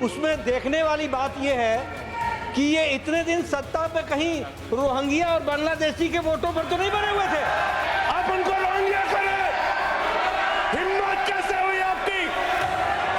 उसमें देखने वाली बात यह है कि ये इतने दिन सत्ता पे कहीं रोहिंग्या और बांग्लादेशी के वोटों पर तो नहीं बने हुए थे। आप उनको रोहिंग्या करें, हिम्मत कैसे हुई आपकी,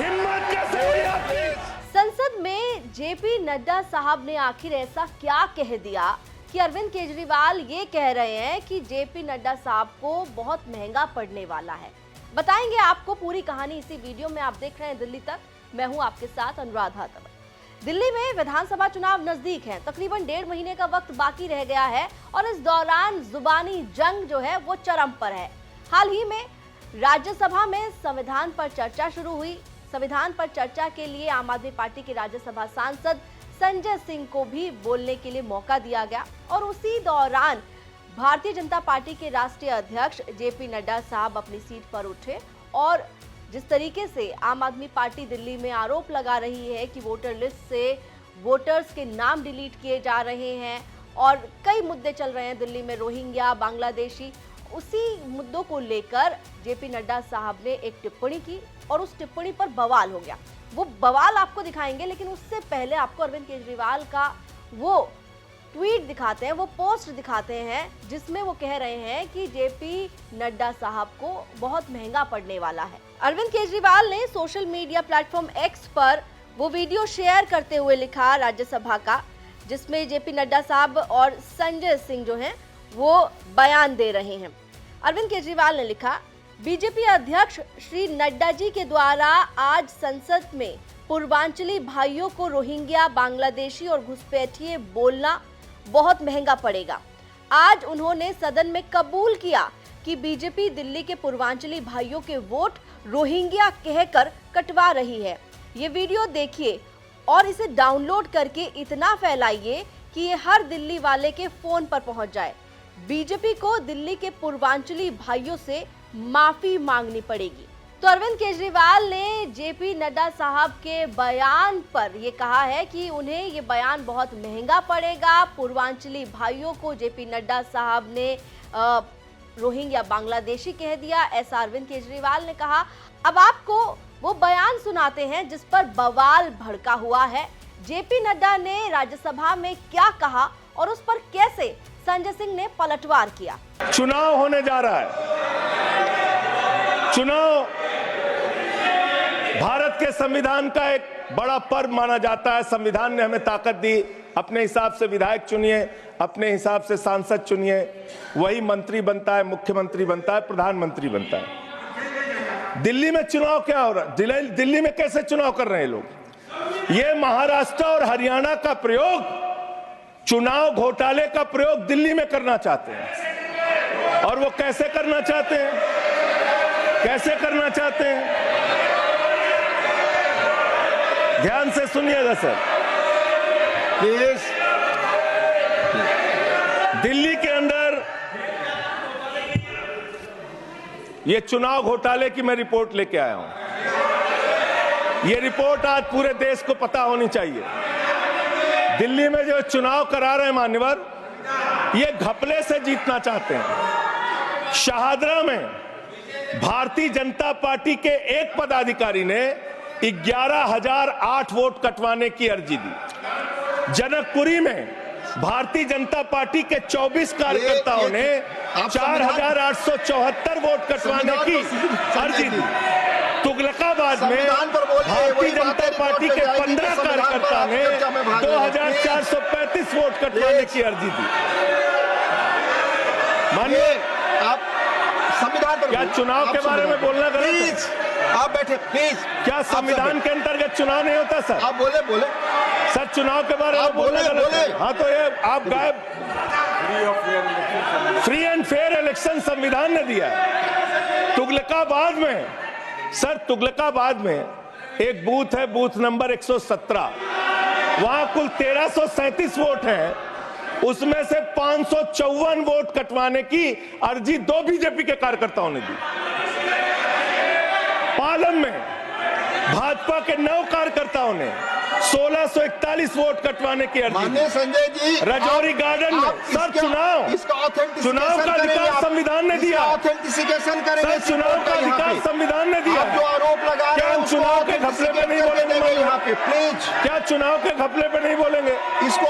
हिम्मत कैसे हुई आपकी। संसद में जेपी नड्डा साहब ने आखिर ऐसा क्या कह दिया कि अरविंद केजरीवाल ये कह रहे हैं कि जेपी नड्डा साहब को बहुत महंगा पड़ने वाला है। बताएंगे आपको पूरी कहानी इसी वीडियो में। आप देख रहे हैं दिल्ली तक, मैं हूं आपके साथ अनुराधा तंवर। दिल्ली में विधानसभा चुनाव नजदीक हैं, तकरीबन 1.5 महीने का वक्त बाकी रह गया है और इस दौरान जुबानी जंग जो है वो चरम पर है। हाल ही में राज्यसभा में संविधान पर चर्चा शुरू हुई। संविधान पर चर्चा के लिए आम आदमी पार्टी के राज्यसभा सांसद संजय सिंह को भी बोलने के लिए मौका दिया गया और उसी दौरान भारतीय जनता पार्टी के राष्ट्रीय अध्यक्ष जेपी नड्डा साहब अपनी सीट पर उठे और जिस तरीके से आम आदमी पार्टी दिल्ली में आरोप लगा रही है कि वोटर लिस्ट से वोटर्स के नाम डिलीट किए जा रहे हैं और कई मुद्दे चल रहे हैं दिल्ली में, रोहिंग्या, बांग्लादेशी, उसी मुद्दों को लेकर जेपी नड्डा साहब ने एक टिप्पणी की और उस टिप्पणी पर बवाल हो गया। वो बवाल आपको दिखाएंगे, लेकिन उससे पहले आपको अरविंद केजरीवाल का वो ट्वीट दिखाते हैं, वो पोस्ट दिखाते हैं जिसमें वो कह रहे हैं कि जेपी नड्डा साहब को बहुत महंगा पड़ने वाला है। अरविंद केजरीवाल ने सोशल मीडिया प्लेटफॉर्म एक्स पर वो वीडियो शेयर करते हुए लिखा राज्यसभा का, जिसमें जेपी नड्डा साहब और संजय सिंह जो हैं वो बयान दे रहे हैं। अरविंद केजरीवाल ने लिखा, बीजेपी अध्यक्ष श्री नड्डा जी के द्वारा आज संसद में पूर्वांचली भाइयों को रोहिंग्या, बांग्लादेशी और घुसपैठिए बोलना बहुत महंगा पड़ेगा। आज उन्होंने सदन में कबूल किया कि बीजेपी दिल्ली के पूर्वांचली भाइयों के वोट रोहिंग्या कहकर कटवा रही है। ये वीडियो देखिए और इसे डाउनलोड करके इतना फैलाइए कि ये हर दिल्ली वाले के फोन पर पहुंच जाए। बीजेपी को दिल्ली के पूर्वांचली भाइयों से माफी मांगनी पड़ेगी। तो अरविंद केजरीवाल ने जेपी नड्डा साहब के बयान पर यह कहा है कि उन्हें ये बयान बहुत महंगा पड़ेगा। पूर्वांचली भाइयों को जेपी नड्डा साहब ने रोहिंग्या, बांग्लादेशी कह दिया, ऐसा अरविंद केजरीवाल ने कहा। अब आपको वो बयान सुनाते हैं जिस पर बवाल भड़का हुआ है। जेपी नड्डा ने राज्यसभा में क्या कहा और उस पर कैसे संजय सिंह ने पलटवार किया। चुनाव होने जा रहा है। चुनाव भारत के संविधान का एक बड़ा पर्व माना जाता है। संविधान ने हमें ताकत दी, अपने हिसाब से विधायक चुनिए, अपने हिसाब से सांसद चुनिए, वही मंत्री बनता है, मुख्यमंत्री बनता है, प्रधानमंत्री बनता है। दिल्ली में चुनाव क्या हो रहा है? दिल्ली में कैसे चुनाव कर रहे हैं लोग? ये महाराष्ट्र और हरियाणा का प्रयोग, चुनाव घोटाले का प्रयोग दिल्ली में करना चाहते हैं। और वो कैसे करना चाहते हैं? कैसे करना चाहते हैं? ध्यान से सुनिएगा सर प्लीज। दिल्ली के अंदर ये चुनाव घोटाले की मैं रिपोर्ट लेके आया हूं। ये रिपोर्ट आज पूरे देश को पता होनी चाहिए। दिल्ली में जो चुनाव करा रहे हैं मान्यवर, ये घपले से जीतना चाहते हैं। शाहदरा में भारतीय जनता पार्टी के एक पदाधिकारी ने 11,008 वोट कटवाने की अर्जी दी। जनकपुरी में भारतीय जनता पार्टी के 24 कार्यकर्ताओं ने 4,874 वोट कटवाने की अर्जी दी। तुगलकाबाद में भारतीय जनता पार्टी के 15 कार्यकर्ता ने 2,435 वोट कटवाने की अर्जी दी। मानिए आप संविधान पर क्या चुनाव के बारे में बोलना गलत है? आप बैठे प्लीज। क्या संविधान के अंतर्गत चुनाव नहीं होता सर? आप बोले सर, चुनाव के बारे में बोलना गलत है। हाँ, तो ये आप गायब। फ्री एंड फेयर इलेक्शन संविधान ने दिया है। तुगलकाबाद में सर, तुगलकाबाद में एक बूथ है, बूथ नंबर 117, वहां कुल 1337 वोट हैं। उसमें से 554 वोट कटवाने की अर्जी 2 बीजेपी के कार्यकर्ताओं ने दी। पालम में भाजपा के 9 कार्यकर्ताओं ने 1641 वोट कटवाने की अर्जी माननीय दी। संजय जी, राजौरी गार्डन में सर चुनाव का अधिकार संविधान ने दिया। ऑथेंटिसिकेशन करेंगे। सर चुनाव का अधिकार संविधान ने दिया। आप जो आरोप लगा रहे क्या हैं हम चुनाव के घपले पे नहीं बोलेंगे? यहाँ पे प्लीज, क्या चुनाव के घपले पे नहीं बोलेंगे? इसको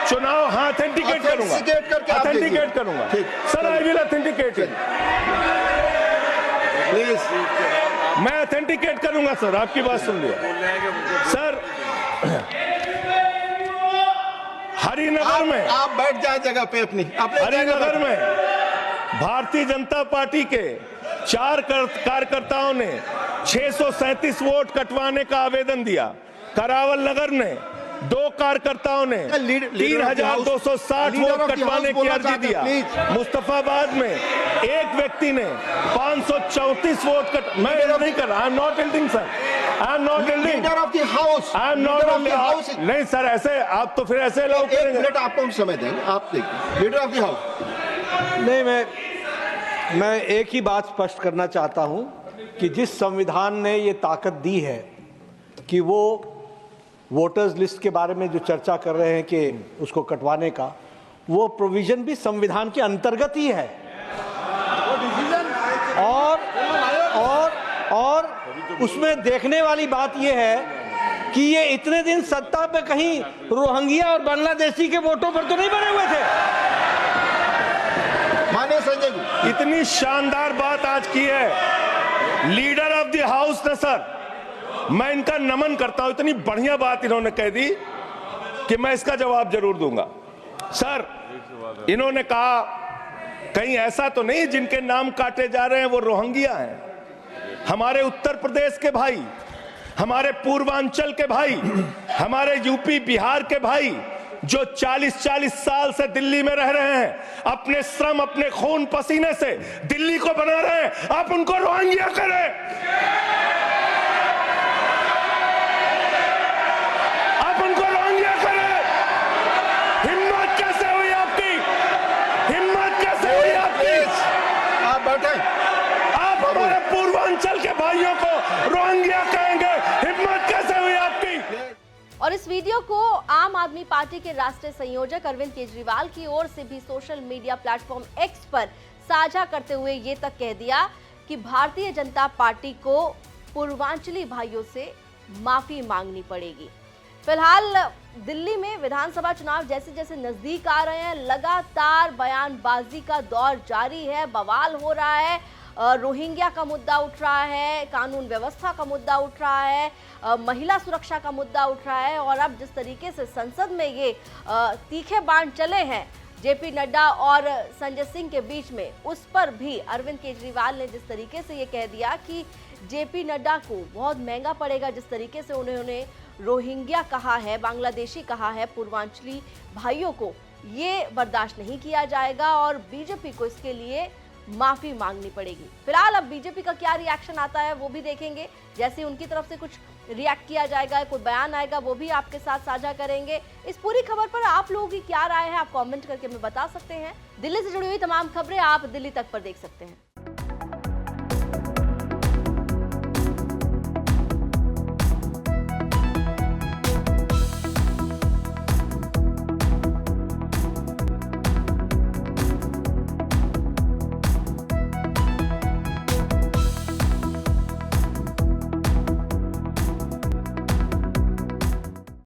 चुनाव हाँ ऑथेंटिकेट करूंगा, Authenticate करके आप ऑथेंटिकेट देखिए। करूंगा ठीक। Sir, I will authenticate it. Please, मैं ऑथेंटिकेट करूंगा सर, आपकी बात सुन लिया सर। हरिनगर में, आप बैठ जाए जगह पे अपनी हरिनगर में भारतीय जनता पार्टी के 4 कार्यकर्ताओं ने 637 वोट कटवाने का आवेदन दिया। करावल नगर ने 2 कार्यकर्ताओं ने 3260 वोट कटवाने की अर्जी दिया। मुस्तफाबाद में एक व्यक्ति ने 534 वोट मैं नहीं कर रहा। I am not एल्डिंग sir, I am not एल्डिंग, leader of the house, I am not house. नहीं सर, ऐसे आप तो फिर ऐसे अलाउ एक करेंगे। मिनट आपको हम समय देंगे, आप देखिए। Leader of the house. नहीं, मैं एक ही बात स्पष्ट करना चाहता हूं कि जिस संविधान ने ये ताकत दी है कि वो वोटर्स लिस्ट के बारे में जो चर्चा कर रहे हैं कि उसको कटवाने का, वो प्रोविजन भी संविधान के अंतर्गत ही है। और उसमें देखने वाली बात ये है कि ये इतने दिन सत्ता पे कहीं रोहिंग्या और बांग्लादेशी के वोटों पर तो नहीं बने हुए थे। माननीय संजय जी, इतनी शानदार बात आज की है लीडर ऑफ द हाउस ने सर, मैं इनका नमन करता हूं। इतनी बढ़िया बात इन्होंने कह दी कि मैं इसका जवाब जरूर दूंगा। सर, इन्होंने कहा कहीं ऐसा तो नहीं जिनके नाम काटे जा रहे हैं वो रोहिंग्या हैं। हमारे उत्तर प्रदेश के भाई, हमारे पूर्वांचल के भाई, हमारे यूपी बिहार के भाई जो 40-40 साल से दिल्ली में रह रहे हैं, अपने श्रम, अपने खून पसीने से दिल्ली को बना रहे हैं, आप उनको रोहिंग्या करें। आप उनको रोहिंग्या करें। हिम्मत कैसे हुई आपकी? हिम्मत कैसे हुई आपकी? आप बैठे। आप हमारे पूर्वांचल के भाइयों को रोहिंग्या कहेंगे? हिम्मत कैसे हुई आपकी? और इस वीडियो को आम आदमी पार्टी के राष्ट्रीय संयोजक अरविंद केजरीवाल की ओर से भी सोशल मीडिया प्लेटफॉर्म एक्स पर साझा करते हुए ये तक कह दिया कि भारतीय जनता पार्टी को पूर्वांचली भाइयों से माफी मांगनी पड़ेगी। फिलहाल दिल्ली में विधानसभा चुनाव जैसे जैसे नजदीक आ रहे हैं, लगातार बयानबाजी का दौर जारी है, बवाल हो रहा है। रोहिंग्या का मुद्दा उठ रहा है, कानून व्यवस्था का मुद्दा उठ रहा है, महिला सुरक्षा का मुद्दा उठ रहा है। और अब जिस तरीके से संसद में ये तीखे बाण चले हैं जेपी नड्डा और संजय सिंह के बीच में, उस पर भी अरविंद केजरीवाल ने जिस तरीके से ये कह दिया कि जेपी नड्डा को बहुत महंगा पड़ेगा। जिस तरीके से उन्होंने रोहिंग्या कहा है, बांग्लादेशी कहा है, पूर्वांचली भाइयों को, ये बर्दाश्त नहीं किया जाएगा और बीजेपी को इसके लिए माफी मांगनी पड़ेगी। फिलहाल अब बीजेपी का क्या रिएक्शन आता है वो भी देखेंगे। जैसे उनकी तरफ से कुछ रिएक्ट किया जाएगा, कोई बयान आएगा, वो भी आपके साथ साझा करेंगे। इस पूरी खबर पर आप लोगों की क्या राय है, आप कमेंट करके हमें बता सकते हैं। दिल्ली से जुड़ी हुई तमाम खबरें आप दिल्ली तक पर देख सकते हैं।